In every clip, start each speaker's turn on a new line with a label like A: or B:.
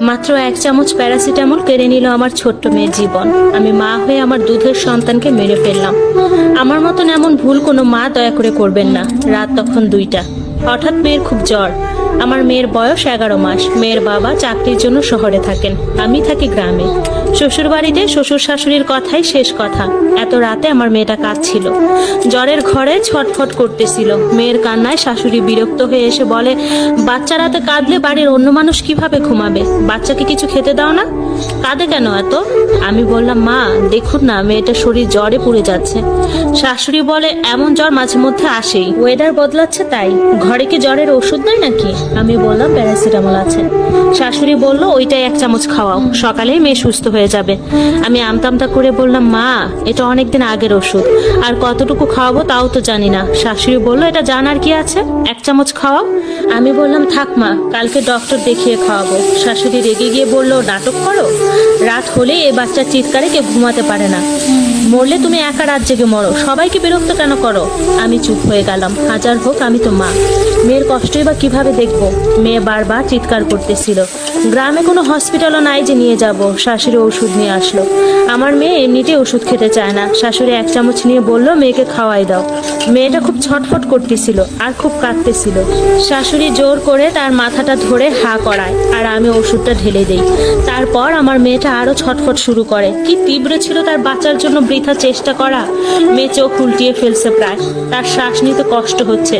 A: মাত্র 1 চামচ প্যারাসিটামল কেড়ে নিল আমার ছোট্ট মেয়ের জীবন। আমি মা হয়ে আমার দুধের সন্তানকে মেরে ফেললাম। আমার মতন এমন ভুল কোনো মা দয়া করে করবেন না। রাত তখন 2টা। হঠাৎ মেয়ের খুব জ্বর। আমার মেয়ের বয়স 11 মাস। মেয়ের বাবা চাকরির জন্য শহরে থাকেন, আমি থাকি গ্রামে। শ্বশুর বাড়িতে শ্বশুর শাশুড়ির কথাই শেষ কথা। এত রাতে আমার মেয়েটা কাঁদছিল, জ্বরের ঘরে ছটফট করতেছিল। মেয়ের কান্নায় শাশুড়ি বিরক্ত হয়ে এসে বলে, বাচ্চা রাতে কাঁদলে বাড়ির অন্য মানুষ কিভাবে ঘুমাবে? বাচ্চাকে কিছু খেতে দাও না, কাঁদে কেন এত? আমি বললাম, মা দেখুন না, মেয়েটার শরীর জ্বরে পুড়ে যাচ্ছে। শাশুড়ি বলে, এমন জ্বর মাঝে মধ্যে আসেই, ওয়েদার বদলাচ্ছে তাই। ঘরে কি জ্বরের ওষুধ নাই নাকি? আমি বললাম, প্যারাসিটামল আছে। শাশুড়ি বলল, ওইটাই 1 চামচ খাওয়াও, সকালেই মেয়ে সুস্থ হয়ে যাবে। আমি আমতামতা করে বললাম, মা এটা অনেকদিন আগের ওষুধ, আর কতটুকু খাওয়াবো তাও তো জানি না। শাশুড়ি বলল, এটা জানার কি আছে, 1 চামচ খাওয়াও। আমি বললাম, থাক মা, কালকে ডক্টর দেখিয়ে খাওয়াবো। শাশুড়ি রেগে গিয়ে বলল, নাটক করো? রাত হলে এ বাচ্চার চিৎকারে কেউ ঘুমাতে পারে না। মরলে তুমি একা রাত জেগে মরো, সবাইকে বিরক্ত কেন করো? আমি চুপ হয়ে গেলাম। হাজার হোক আমি তো মা, মেয়ের কষ্টই বা কিভাবে দেখবো? মেয়ে বারবার চিৎকার করতেছিল। গ্রামে কোনো হসপিটালও নাই যে নিয়ে যাব। শাশুড়ি ওষুধ নিয়ে আসলো। আমার মেয়ে এমনিতেই ওষুধ খেতে চায় না। শাশুড়ি 1 চামচ নিয়ে বলল, মেয়েকে খাওয়াই দাও। মেয়েটা খুব ছটফট করতেছিল আর খুব কাঁদতেছিল। শাশুড়ি জোর করে তার মাথাটা ধরে হা করায়, আর আমি ওষুধটা ঢেলে দেই। তারপর আমার মেয়েটা আরো ছটফট শুরু করে। কি তীব্র ছিল তার বাঁচার জন্য বৃথা চেষ্টা করা। মেয়ে চোখ উল্টিয়ে ফেলছে প্রায়, তার শ্বাস নিতে কষ্ট হচ্ছে।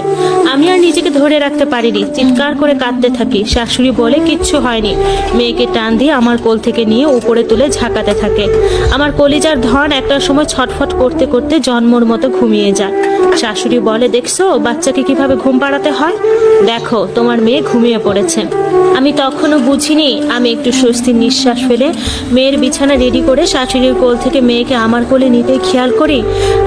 A: আমি আর নিজেকে ধরে রাখতে পারিনি, চিৎকার করে কাঁদতে থাকি। শাশুড়ি বলে, কিচ্ছু হয়নি। মেয়েকে টান দিয়ে আমার কোল থেকে নিয়ে উপরে তুলে ঝাঁকাতে থাকে। আমার কলিজার ধন একটা সময় ছটফট করতে করতে জন্মর মতো ঘুমিয়ে যায়। শাশুড়ি বলে, দেখছো বাচ্চাকে কিভাবে ঘুম পাড়াতে হয়? দেখো তোমার মেয়ে ঘুমিয়ে পড়েছে। আমি তখনও বুঝিনি। আমি একটু স্বস্তির নিঃশ্বাস ফেলে মেয়ের বিছানা রেডি করে শাশুড়ির কোল থেকে মেয়েকে আমার কোলে নিতে খেয়াল করি,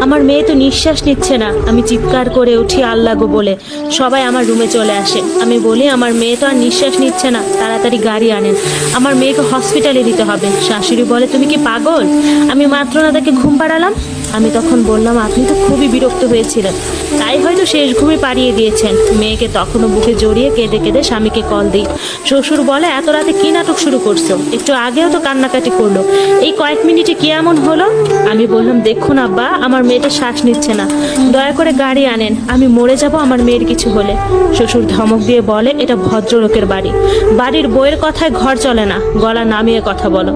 A: আমার মেয়ে তো নিঃশ্বাস নিচ্ছে না। আমি চিৎকার করে উঠি, আল্লাহ গো বলে। সবাই আমার রুমে চলে আসে। আমি বলি, আমার মেয়ে তো আর নিঃশ্বাস নিচ্ছে না, তাড়াতাড়ি গাড়ি আনেন, আমার মেয়েকে হসপিটালে দিতে হবে। শাশুড়ি বলে, তুমি কি পাগল? আমি মাত্র না তাকে ঘুম পাড়ালাম। আমি তখন বললাম, আপনি তো খুবই বিরক্ত হয়েছিলেন, তাই হয়তো শেষ ঘুমে পাড়িয়ে দিয়েছেন। মেয়েকে তখনও বুকে জড়িয়ে কেঁদে কেঁদে স্বামীকে কল দিই। শ্বশুর বলে, এত রাতে কি নাটক শুরু করছো? একটু আগেও তো কান্নাকাটি করলো, এই কয়েক মিনিটে কি এমন হলো? আমি বললাম, দেখুন আব্বা, আমার মেয়েটা শ্বাস নিচ্ছে না, দয়া করে গাড়ি আনেন, আমি মরে যাব আমার মেয়ের কিছু হলে। শ্বশুর ধমক দিয়ে বলে, এটা ভদ্রলোকের বাড়ি, বাড়ির বইয়ের কথায় ঘর চলে না, গলা নামিয়ে কথা বলো।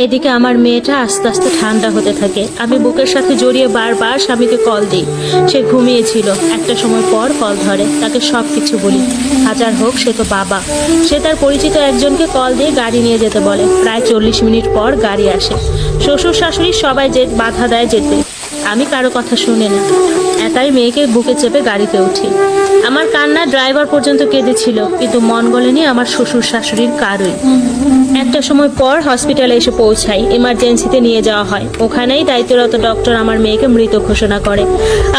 A: এদিকে আমার মেয়েটা আস্তে আস্তে ঠান্ডা হতে থাকে। আমি বুকের সাথে জড়িয়ে বারবার স্বামীকে কল দিই। সে ঘুমিয়েছিল। একটা সময় পর কল ধরে, তাকে সব কিছু বলি। হাজার হোক সে তো বাবা। সে তার পরিচিত একজনকে কল দিয়ে গাড়ি নিয়ে যেতে বলে। প্রায় 40 মিনিট পর গাড়ি আসে। শ্বশুর শাশুড়ি সবাই বাধা দেয় যেতে। আমি কারো কথা শুনে না, একাই মেয়েকে বুকে চেপে গাড়িতে উঠি। আমার কান্না ড্রাইভার পর্যন্ত কেঁদেছিল, কিন্তু মন গলেনি আমার শ্বশুর শাশুড়ির কারোই। একটা সময় পর হসপিটালে এসে পৌঁছাই। এমার্জেন্সিতে নিয়ে যাওয়া হয়। ওখানেই দায়িত্বরত ডক্টর আমার মেয়েকে মৃত ঘোষণা করে।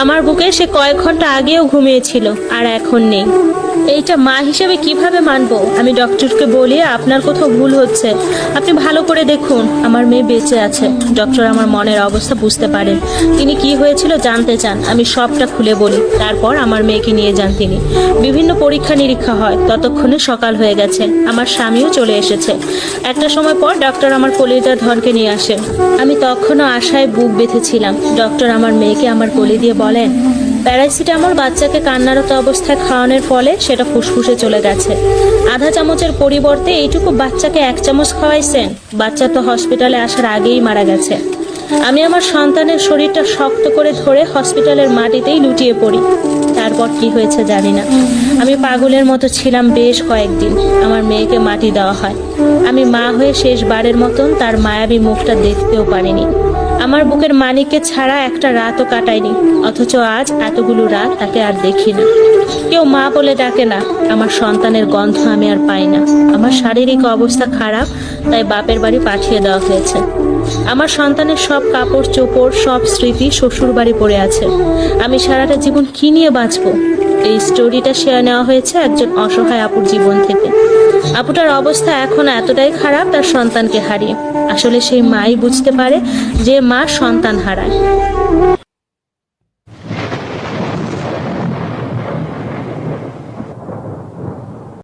A: আমার বুকে সে কয়েক ঘন্টা আগেও ঘুমিয়েছিল, আর এখন নেই। এইটা মা হিসেবে কিভাবে মানবো? আমি ডক্টরকে বলি, আপনার কোথাও ভুল হচ্ছে, আপনি ভালো করে দেখুন, আমার মেয়ে বেঁচে আছে। ডক্টর আমার মনের অবস্থা বুঝতে পারেন। তিনি কি হয়েছিল জানতে চান। আমি সবটা খুলে বলি। তারপর আমার মেয়েকে নিয়ে যান তিনি। বিভিন্ন পরীক্ষা নিরীক্ষা হয়। ততক্ষণে সকাল হয়ে গেছে। আমার স্বামীও চলে এসেছে। একটা সময় পর ডক্টর আমার কলিজার ধনকে নিয়ে আসেন। আমি তখনও আশায় বুক বেঁধেছিলাম। ডক্টর আমার মেয়েকে আমার কোলে দিয়ে বলেন, প্যারাসিটামল বাচ্চাকে কান্নারত অবস্থায় খাওয়ানোর ফলে সেটা ফুসফুসে চলে গেছে। আধা চামচের পরিবর্তে এইটুকু বাচ্চাকে 1 চামচ খাওয়াইছেন। বাচ্চা তো হসপিটালে আসার আগেই মারা গেছে। আমি আমার সন্তানের শরীরটা শক্ত করে ধরে হসপিটালের মাটিতেই লুটিয়ে পড়ি। তারপর কি হয়েছে জানি না। আমি পাগলের মতো ছিলাম বেশ কয়েকদিন। আমার মেয়েকে মাটি দেওয়া হয়। আমি মা হয়ে শেষবারের মতন তার মায়াবী মুখটা দেখতেও পারিনি। আমার বুকের মানিককে ছাড়া একটা রাতও কাটায়নি। অথচ আজ এতগুলো রাত তাকে আর দেখি না। কেউ মা বলে ডাকে না। আমার সন্তানের গন্ধ আমি আর পাই না। আমার শারীরিক অবস্থা খারাপ, তাই বাপের বাড়ি পাঠিয়ে দেওয়া হয়েছে। আমার সন্তানের সব কাপড় চোপড়, সব স্মৃতি শ্বশুর বাড়ি পড়ে আছে। আমি সারাটা জীবন কি নিয়ে বাঁচবো? এই স্টোরিটা শেয়ার নেওয়া হয়েছে একজন অসহায় আপুর জীবন থেকে। আপুটার অবস্থা এখন এতটাই খারাপ তার সন্তানকে হারিয়ে। আসলে সেই মাই বুঝতে পারে যে মা সন্তান হারায়।